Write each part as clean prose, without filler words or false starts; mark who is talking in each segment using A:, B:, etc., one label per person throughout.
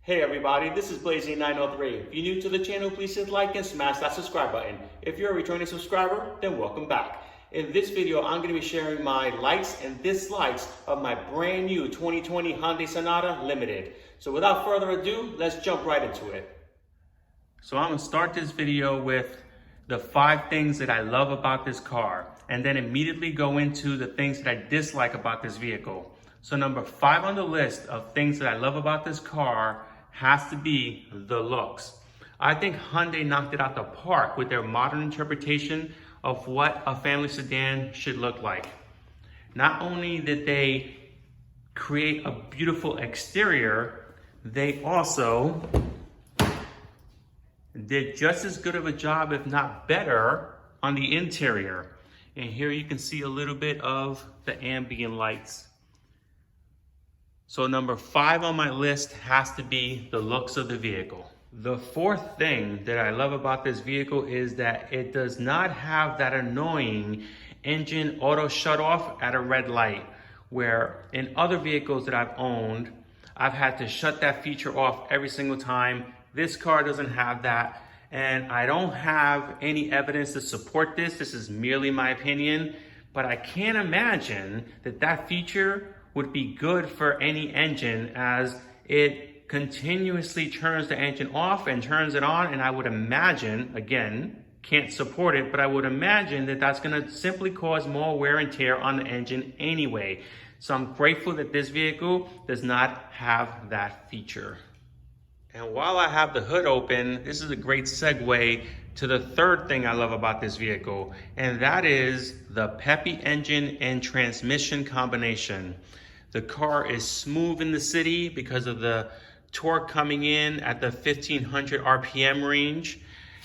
A: Hey everybody, this is Blazing903. If you're new to the channel, please hit like and smash that subscribe button. If you're a returning subscriber, then welcome back. In this video, I'm going to be sharing my likes and dislikes of my brand new 2020 Hyundai Sonata Limited. So without further ado, let's jump right into it. So I'm going to start this video with the 5 things that I love about this car, and then immediately go into the things that I dislike about this vehicle. So number 5 on the list of things that I love about this car has to be the looks. I think Hyundai knocked it out the park with their modern interpretation of what a family sedan should look like. Not only did they create a beautiful exterior, they also did just as good of a job, if not better, on the interior. And here you can see a little bit of the ambient lights. So number 5 on my list has to be the looks of the vehicle. The 4th thing that I love about this vehicle is that it does not have that annoying engine auto shut off at a red light, where in other vehicles that I've owned, I've had to shut that feature off every single time. This car doesn't have that, and I don't have any evidence to support this. This is merely my opinion, but I can't imagine that that feature would be good for any engine, as it continuously turns the engine off and turns it on. And I would imagine, again, can't support it, but I would imagine that that's going to simply cause more wear and tear on the engine anyway. So I'm grateful that this vehicle does not have that feature. And while I have the hood open, this is a great segue to the 3rd thing I love about this vehicle, and that is the peppy engine and transmission combination. The car is smooth in the city because of the torque coming in at the 1500 RPM range,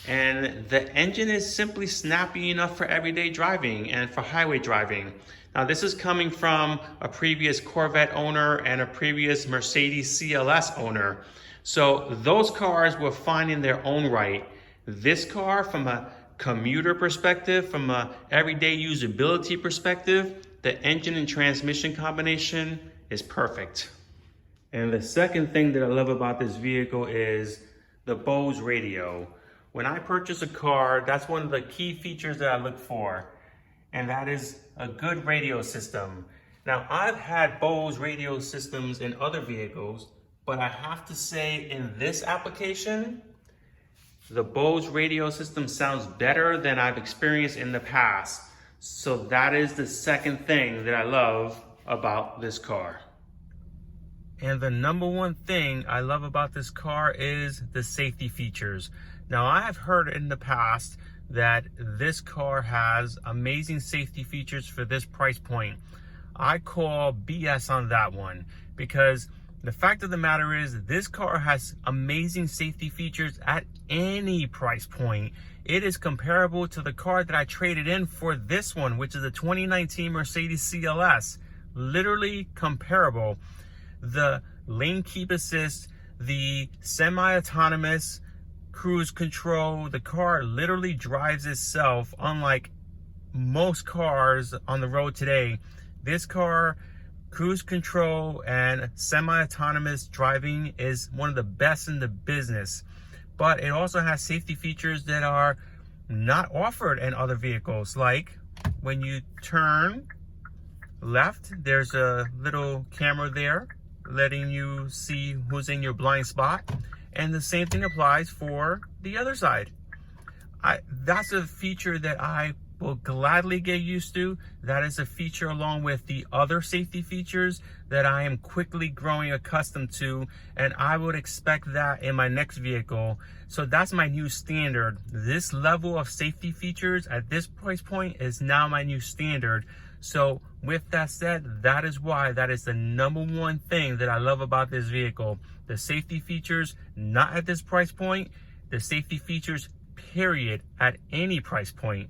A: and the engine is simply snappy enough for everyday driving and for highway driving. Now, this is coming from a previous Corvette owner and a previous Mercedes CLS owner. So those cars were fine in their own right. This car, from a commuter perspective, from a everyday usability perspective, the engine and transmission combination is perfect. And the 2nd thing that I love about this vehicle is the Bose radio. When I purchase a car, that's one of the key features that I look for, and that is a good radio system. Now, I've had Bose radio systems in other vehicles, but I have to say, in this application, the Bose radio system sounds better than I've experienced in the past. So that is the 2nd thing that I love about this car. And the number 1 thing I love about this car is the safety features. Now, I have heard in the past that this car has amazing safety features for this price point. I call BS on that one, because the fact of the matter is this car has amazing safety features at any price point. It is comparable to the car that I traded in for this one, which is a 2019 Mercedes CLS. Literally comparable. The lane keep assist, the semi-autonomous cruise control, the car literally drives itself, unlike most cars on the road today. This car, cruise control and semi-autonomous driving, is one of the best in the business. But it also has safety features that are not offered in other vehicles. Like when you turn left, there's a little camera there letting you see who's in your blind spot. And the same thing applies for the other side. That's a feature that I will gladly get used to. That is a feature, along with the other safety features, that I am quickly growing accustomed to, and I would expect that in my next vehicle. So that's my new standard. This level of safety features at this price point is now my new standard. So with that said, that is why that is the number 1 thing that I love about this vehicle. The safety features, not at this price point, the safety features, period, at any price point.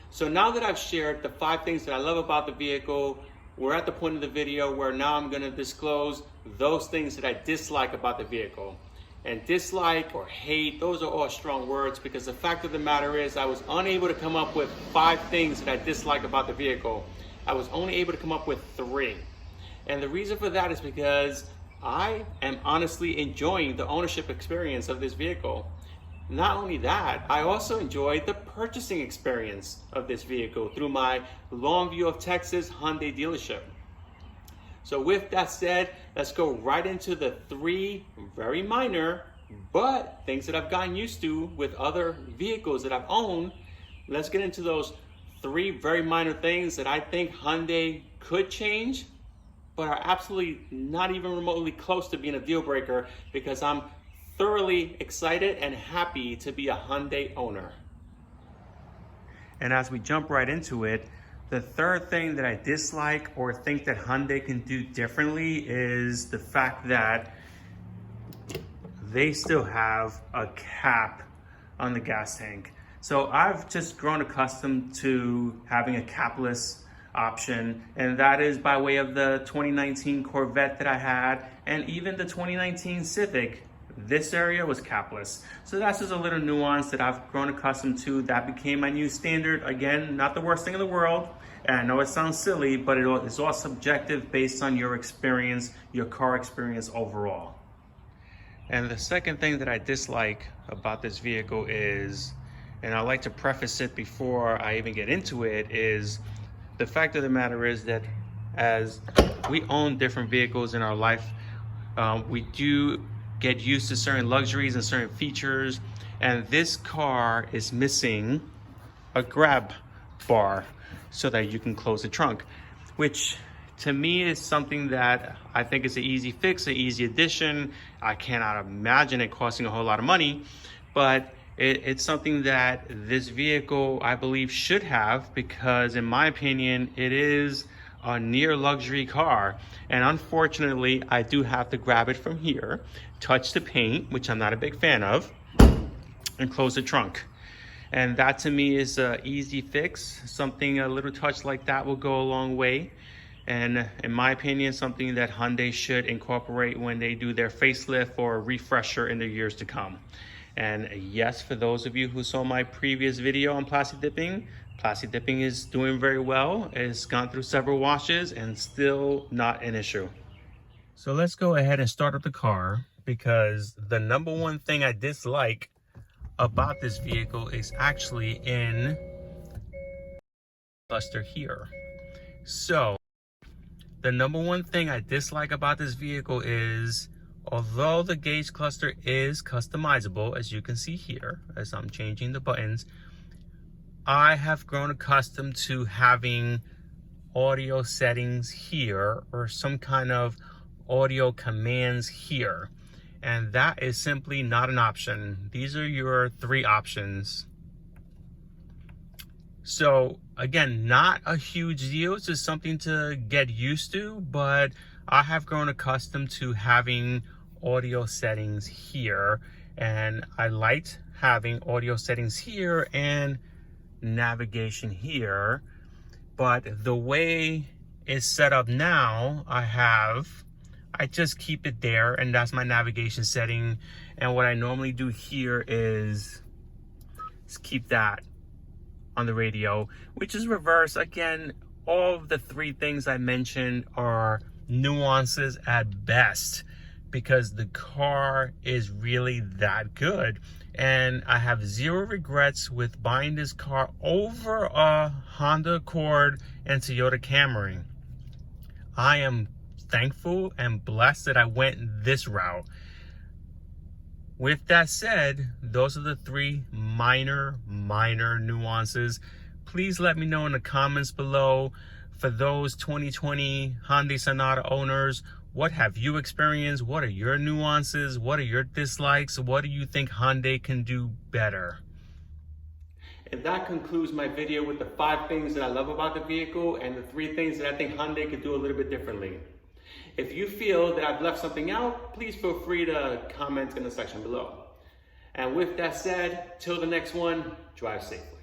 A: So now that I've shared the 5 things that I love about the vehicle, we're at the point of the video where now I'm going to disclose those things that I dislike about the vehicle. And dislike or hate, those are all strong words, because the fact of the matter is I was unable to come up with 5 things that I dislike about the vehicle. I was only able to come up with 3. And the reason for that is because I am honestly enjoying the ownership experience of this vehicle. Not only that, I also enjoy the purchasing experience of this vehicle through my Longview of Texas Hyundai dealership. So with that said, let's go right into the 3 very minor, but things that I've gotten used to with other vehicles that I've owned. Let's get into those 3 very minor things that I think Hyundai could change, but are absolutely not even remotely close to being a deal breaker, because I'm thoroughly excited and happy to be a Hyundai owner. And as we jump right into it, the third thing that I dislike or think that Hyundai can do differently is the fact that they still have a cap on the gas tank. So I've just grown accustomed to having a capless option, and that is by way of the 2019 Corvette that I had, and even the 2019 Civic. This area was capless. So that's just a little nuance that I've grown accustomed to. That became my new standard. Again, not the worst thing in the world. And I know it sounds silly, but it's all subjective based on your experience, your car experience overall. And the second thing that I dislike about this vehicle is, and I like to preface it before I even get into it, is the fact of the matter is that as we own different vehicles in our life, we do get used to certain luxuries and certain features, and this car is missing a grab bar so that you can close the trunk, which to me is something that I think is an easy fix, an easy addition. I cannot imagine it costing a whole lot of money, but it's something that this vehicle I believe should have, because in my opinion it is a near luxury car. And unfortunately I do have to grab it from here, touch the paint, which I'm not a big fan of, and close the trunk. And that to me is an easy fix. Something, a little touch like that will go a long way. And in my opinion, something that Hyundai should incorporate when they do their facelift or refresher in the years to come. And yes, for those of you who saw my previous video on plastic dipping is doing very well. It's gone through several washes and still not an issue. So let's go ahead and start up the car, because the number one thing I dislike about this vehicle is actually in cluster here. So the number one thing I dislike about this vehicle is, although the gauge cluster is customizable, as you can see here, as I'm changing the buttons, I have grown accustomed to having audio settings here, or some kind of audio commands here. And that is simply not an option. These are your 3 options. So again, not a huge deal. It's just something to get used to, but I have grown accustomed to having audio settings here, and I liked having audio settings here and navigation here. But the way it's set up now, I just keep it there, and that's my navigation setting. And what I normally do here is keep that on the radio, which is reverse. Again, all of the 3 things I mentioned are nuances at best, because the car is really that good. And I have 0 regrets with buying this car over a Honda Accord and Toyota Camry. I am thankful and blessed that I went this route. With that said, those are the 3 minor nuances. Please let me know in the comments below, for those 2020 Hyundai Sonata owners, what have you experienced? What are your nuances? What are your dislikes? What do you think Hyundai can do better? And that concludes my video with the 5 things that I love about the vehicle and the 3 things that I think Hyundai could do a little bit differently. If you feel that I've left something out, please feel free to comment in the section below. And with that said, till the next one, drive safely.